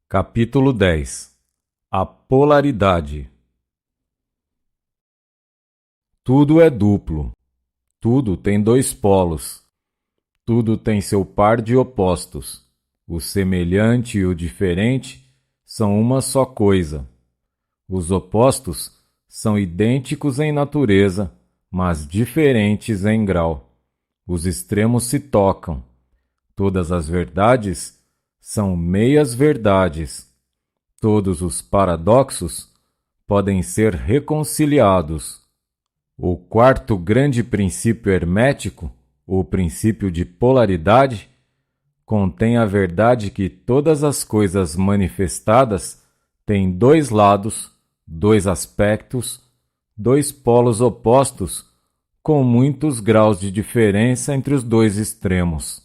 Capítulo 10. A polaridade. Tudo é duplo. Tudo tem dois polos. Tudo tem seu par de opostos. O semelhante e o diferente são uma só coisa. Os opostos são idênticos em natureza, mas diferentes em grau. Os extremos se tocam. Todas as verdades são meias-verdades. Todos os paradoxos podem ser reconciliados. O quarto grande princípio hermético, o princípio de polaridade, contém a verdade que todas as coisas manifestadas têm dois lados, dois aspectos, dois polos opostos, com muitos graus de diferença entre os dois extremos.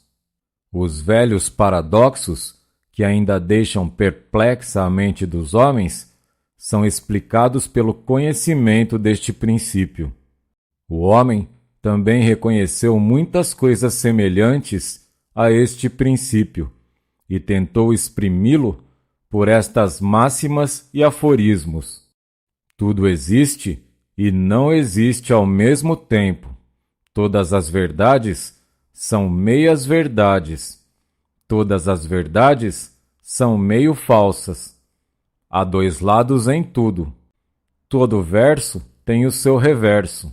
Os velhos paradoxos, que ainda deixam perplexa a mente dos homens, são explicados pelo conhecimento deste princípio. O homem também reconheceu muitas coisas semelhantes a este princípio e tentou exprimi-lo por estas máximas e aforismos. Tudo existe e não existe ao mesmo tempo. Todas as verdades são meias-verdades. Todas as verdades são meio falsas. Há dois lados em tudo. Todo verso tem o seu reverso.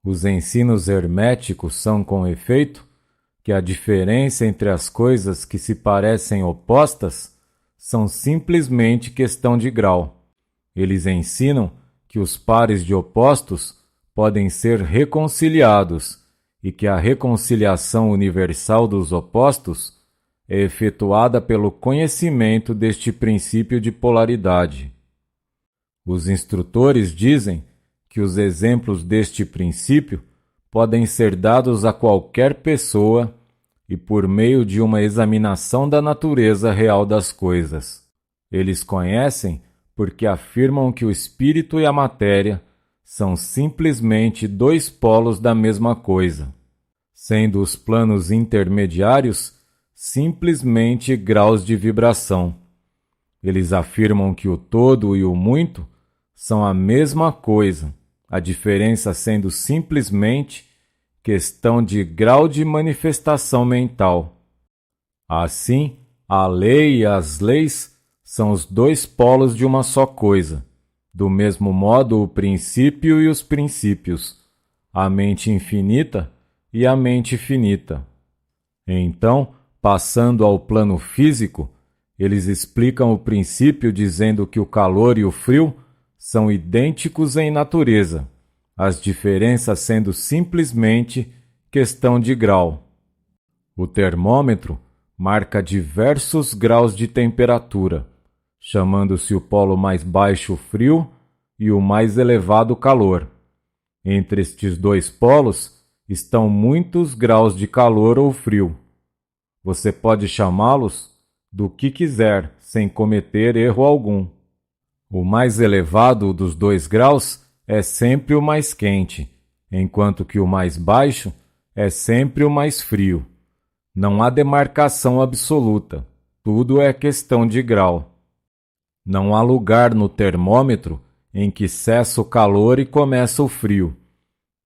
Os ensinos herméticos são, com efeito, que a diferença entre as coisas que se parecem opostas são simplesmente questão de grau. Eles ensinam que os pares de opostos podem ser reconciliados e que a reconciliação universal dos opostos é efetuada pelo conhecimento deste princípio de polaridade. Os instrutores dizem que os exemplos deste princípio podem ser dados a qualquer pessoa e por meio de uma examinação da natureza real das coisas. Eles conhecem porque afirmam que o espírito e a matéria são simplesmente dois polos da mesma coisa, sendo os planos intermediários simplesmente graus de vibração. Eles afirmam que o todo e o muito são a mesma coisa, a diferença sendo simplesmente questão de grau de manifestação mental. Assim, a lei e as leis são os dois polos de uma só coisa. Do mesmo modo, o princípio e os princípios, a mente infinita e a mente finita. Então, passando ao plano físico, eles explicam o princípio dizendo que o calor e o frio são idênticos em natureza, as diferenças sendo simplesmente questão de grau. O termômetro marca diversos graus de temperatura, chamando-se o polo mais baixo frio e o mais elevado calor. Entre estes dois polos estão muitos graus de calor ou frio. Você pode chamá-los do que quiser, sem cometer erro algum. O mais elevado dos dois graus é sempre o mais quente, enquanto que o mais baixo é sempre o mais frio. Não há demarcação absoluta, tudo é questão de grau. Não há lugar no termômetro em que cessa o calor e começa o frio.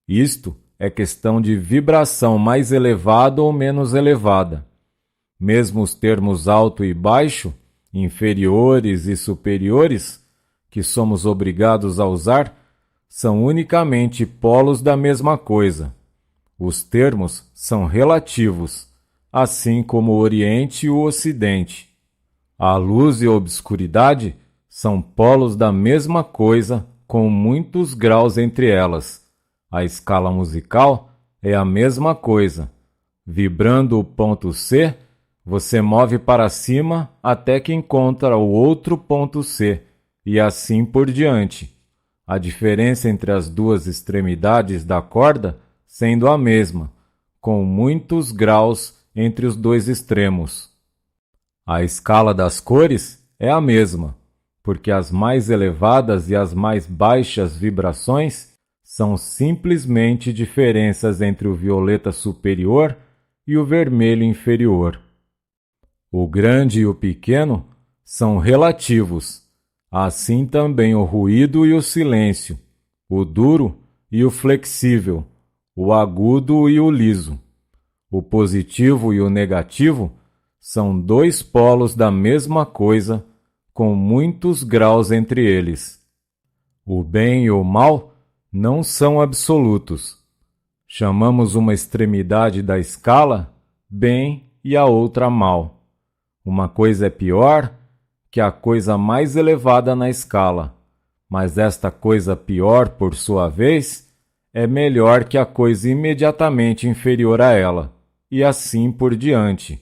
Isto é questão de vibração mais elevada ou menos elevada. Mesmo os termos alto e baixo, inferiores e superiores, que somos obrigados a usar, são unicamente polos da mesma coisa. Os termos são relativos, assim como o Oriente e o Ocidente. A luz e a obscuridade são polos da mesma coisa, com muitos graus entre elas. A escala musical é a mesma coisa. Vibrando o ponto C, você move para cima até que encontra o outro ponto C, e assim por diante. A diferença entre as duas extremidades da corda sendo a mesma, com muitos graus entre os dois extremos. A escala das cores é a mesma, porque as mais elevadas e as mais baixas vibrações são simplesmente diferenças entre o violeta superior e o vermelho inferior. O grande e o pequeno são relativos. Assim também o ruído e o silêncio, o duro e o flexível, o agudo e o liso. O positivo e o negativo são dois polos da mesma coisa, com muitos graus entre eles. O bem e o mal não são absolutos. Chamamos uma extremidade da escala bem e a outra mal. Uma coisa é pior que a coisa mais elevada na escala, mas esta coisa pior, por sua vez, é melhor que a coisa imediatamente inferior a ela, e assim por diante,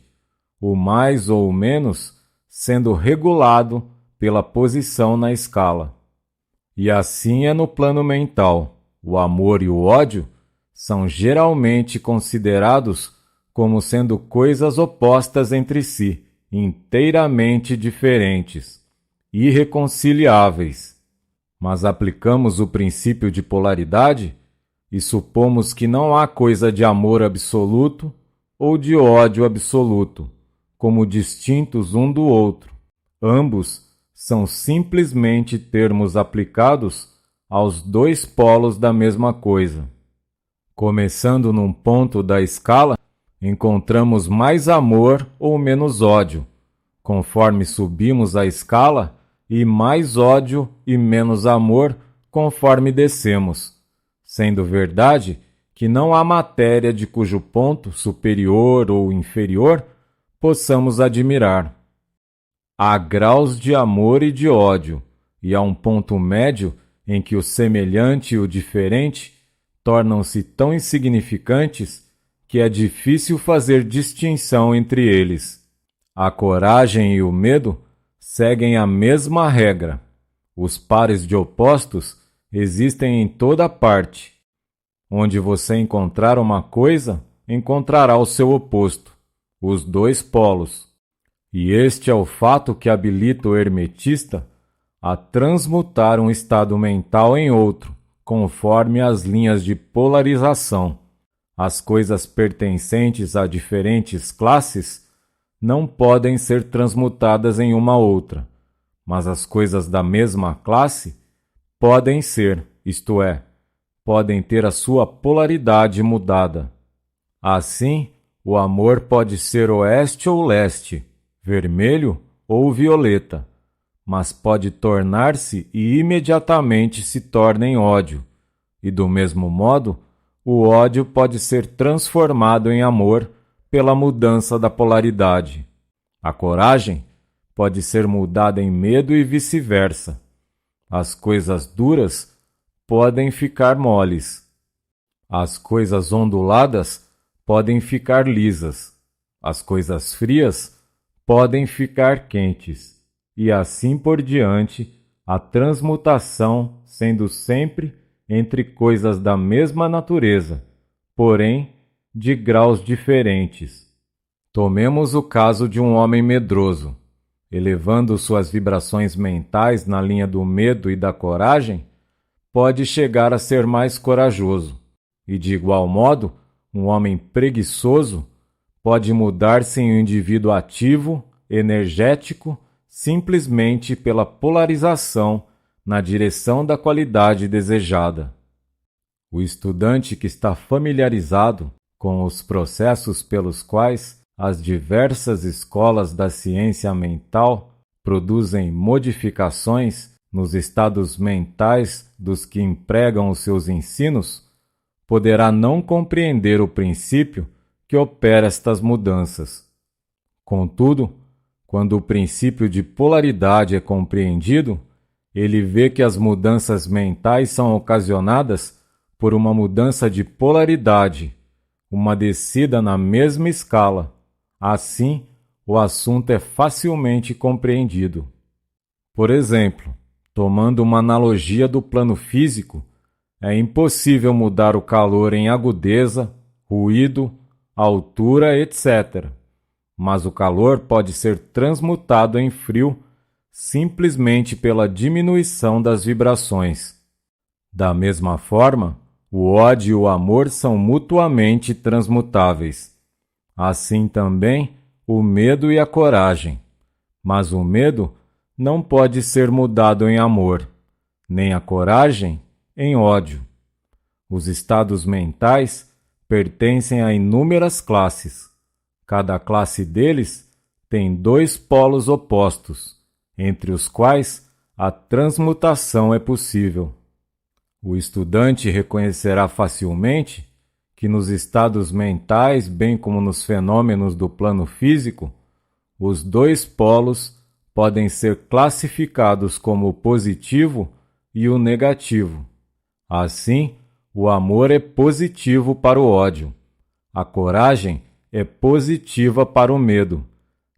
o mais ou o menos sendo regulado pela posição na escala. E assim é no plano mental. O amor e o ódio são geralmente considerados como sendo coisas opostas entre si, inteiramente diferentes, irreconciliáveis. Mas aplicamos o princípio de polaridade e supomos que não há coisa de amor absoluto ou de ódio absoluto, como distintos um do outro. Ambos são simplesmente termos aplicados aos dois polos da mesma coisa. Começando num ponto da escala, encontramos mais amor ou menos ódio, conforme subimos a escala, e mais ódio e menos amor conforme descemos, sendo verdade que não há matéria de cujo ponto superior ou inferior possamos admirar. Há graus de amor e de ódio, e há um ponto médio em que o semelhante e o diferente tornam-se tão insignificantes que é difícil fazer distinção entre eles. A coragem e o medo seguem a mesma regra. Os pares de opostos existem em toda parte. Onde você encontrar uma coisa, encontrará o seu oposto, os dois polos. E este é o fato que habilita o hermetista a transmutar um estado mental em outro, conforme as linhas de polarização. As coisas pertencentes a diferentes classes não podem ser transmutadas em uma outra, mas as coisas da mesma classe podem ser, isto é, podem ter a sua polaridade mudada. Assim, o amor pode ser oeste ou leste, vermelho ou violeta, mas pode tornar-se e imediatamente se torna em ódio, e do mesmo modo, o ódio pode ser transformado em amor pela mudança da polaridade. A coragem pode ser mudada em medo e vice-versa. As coisas duras podem ficar moles. As coisas onduladas podem ficar lisas. As coisas frias podem ficar quentes. E assim por diante, a transmutação sendo sempre entre coisas da mesma natureza, porém de graus diferentes. Tomemos o caso de um homem medroso. Elevando suas vibrações mentais na linha do medo e da coragem, pode chegar a ser mais corajoso. E de igual modo, um homem preguiçoso pode mudar-se em um indivíduo ativo, energético, simplesmente pela polarização na direção da qualidade desejada. O estudante que está familiarizado com os processos pelos quais as diversas escolas da ciência mental produzem modificações nos estados mentais dos que empregam os seus ensinos, poderá não compreender o princípio que opera estas mudanças. Contudo, quando o princípio de polaridade é compreendido, ele vê que as mudanças mentais são ocasionadas por uma mudança de polaridade, uma descida na mesma escala. Assim, o assunto é facilmente compreendido. Por exemplo, tomando uma analogia do plano físico, é impossível mudar o calor em agudeza, ruído, altura, etc. Mas o calor pode ser transmutado em frio simplesmente pela diminuição das vibrações. Da mesma forma, o ódio e o amor são mutuamente transmutáveis. Assim também o medo e a coragem. Mas o medo não pode ser mudado em amor, nem a coragem em ódio. Os estados mentais pertencem a inúmeras classes. Cada classe deles tem dois polos opostos, entre os quais a transmutação é possível. O estudante reconhecerá facilmente que nos estados mentais, bem como nos fenômenos do plano físico, os dois polos podem ser classificados como o positivo e o negativo. Assim, o amor é positivo para o ódio, a coragem é positiva para o medo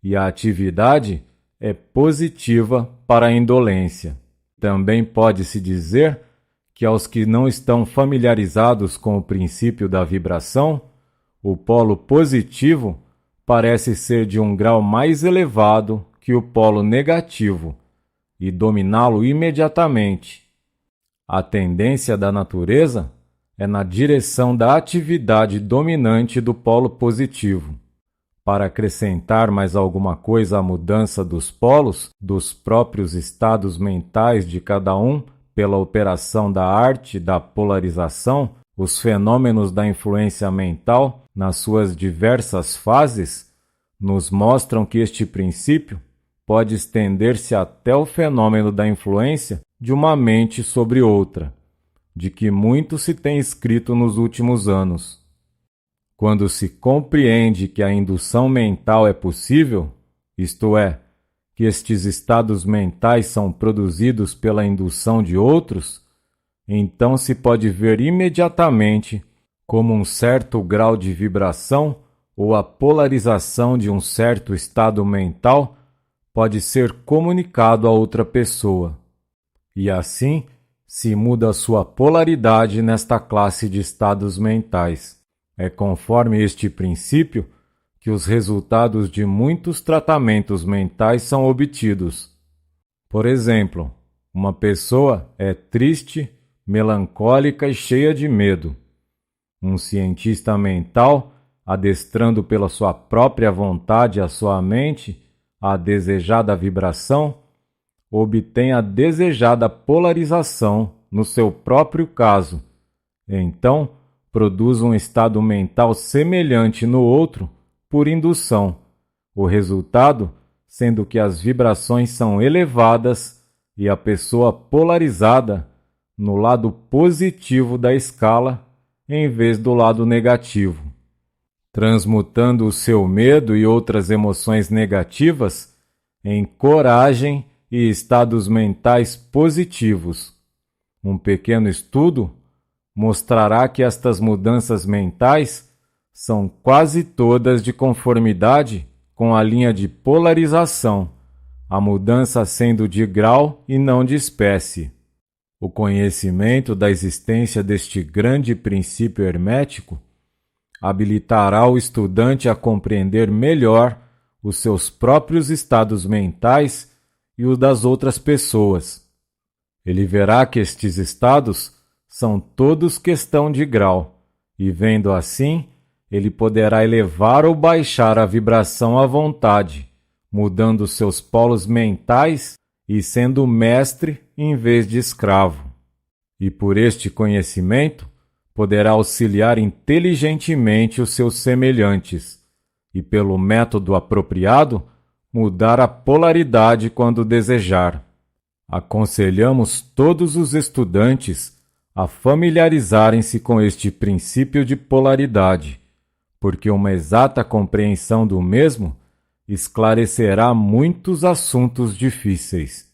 e a atividade é positiva para a indolência. Também pode-se dizer que aos que não estão familiarizados com o princípio da vibração, o polo positivo parece ser de um grau mais elevado que o polo negativo e dominá-lo imediatamente. A tendência da natureza é na direção da atividade dominante do polo positivo. Para acrescentar mais alguma coisa à mudança dos polos, dos próprios estados mentais de cada um, pela operação da arte da polarização, os fenômenos da influência mental, nas suas diversas fases, nos mostram que este princípio pode estender-se até o fenômeno da influência de uma mente sobre outra, de que muito se tem escrito nos últimos anos. Quando se compreende que a indução mental é possível, isto é, que estes estados mentais são produzidos pela indução de outros, então se pode ver imediatamente como um certo grau de vibração ou a polarização de um certo estado mental pode ser comunicado a outra pessoa. E assim se muda a sua polaridade nesta classe de estados mentais. É conforme este princípio que os resultados de muitos tratamentos mentais são obtidos. Por exemplo, uma pessoa é triste, melancólica e cheia de medo. Um cientista mental, adestrando pela sua própria vontade a sua mente a desejada vibração, obtém a desejada polarização no seu próprio caso. Então, produz um estado mental semelhante no outro por indução, o resultado sendo que as vibrações são elevadas e a pessoa polarizada no lado positivo da escala em vez do lado negativo. Transmutando o seu medo e outras emoções negativas em coragem e estados mentais positivos. Um pequeno estudo mostrará que estas mudanças mentais são quase todas de conformidade com a linha de polarização, a mudança sendo de grau e não de espécie. O conhecimento da existência deste grande princípio hermético habilitará o estudante a compreender melhor os seus próprios estados mentais e os das outras pessoas. Ele verá que estes estados são todos questão de grau, e vendo assim, ele poderá elevar ou baixar a vibração à vontade, mudando seus polos mentais e sendo mestre em vez de escravo. E por este conhecimento, poderá auxiliar inteligentemente os seus semelhantes, e pelo método apropriado, mudar a polaridade quando desejar. Aconselhamos todos os estudantes a familiarizarem-se com este princípio de polaridade, porque uma exata compreensão do mesmo esclarecerá muitos assuntos difíceis.